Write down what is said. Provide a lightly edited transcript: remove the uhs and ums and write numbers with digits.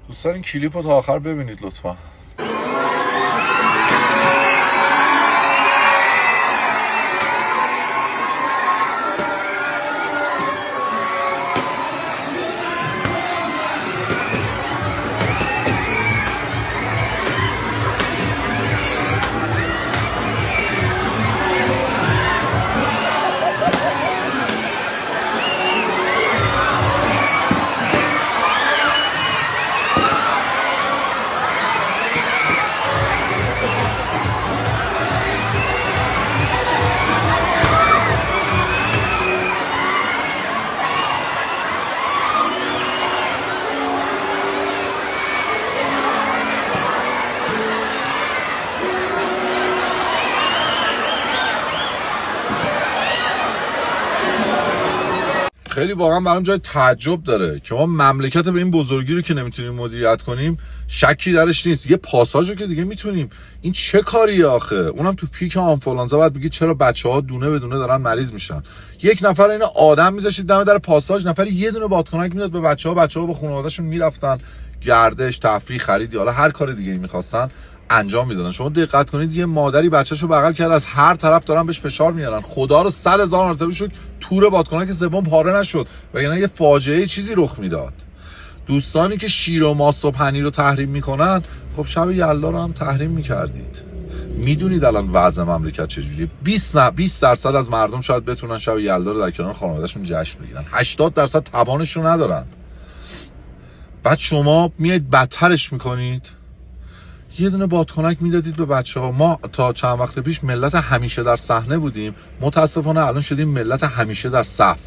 دوستان این کلیپ رو تا آخر ببینید لطفا. خیلی واقعا برام جای تعجب داره که ما مملکت به این بزرگی رو که نمیتونیم مدیریت کنیم، شکی درش نیست. یه پاساژو که دیگه میتونیم. این چه کاریه آخه؟ اونم تو پیک آنفولانزا. بعد میگی چرا بچه‌ها دونه به دونه دارن مریض میشن؟ یک نفر این آدم میذاشید دم در پاساژ، نفر یه دونه بادکنک میداد به بچه‌ها به خانواده‌شون میرفتن گردش، تفریح، خرید، حالا هر کار دیگه ای می‌خواستن انجام میدادن. شما دقت کنید یه مادری بچه‌شو بغل کرده، از هر طرف دارن بهش فشار میارن. خدا رو 100,000 مرتبه شکر تور بادکنک سوم پاره نشد، وگرنه یه فاجعه چیزی رخ میداد. دوستانی که شیر و ماست و پنیر رو تحریم میکنن، خب شب یلدا رو هم تحریم میکردید. میدونید الان وضع مملکت چجوریه؟ 20% از مردم شاید بتونن شب یلدا رو در کنار خانواده‌شون جشن بگیرن، 80% توانش رو ندارن. بعد شما میایید بدترش میکنید. یه دونه بادکنک میدادید به بچه‌ها. ما تا چند وقت پیش ملت همیشه در صحنه بودیم، متاسفانه الان شدیم ملت همیشه در صف.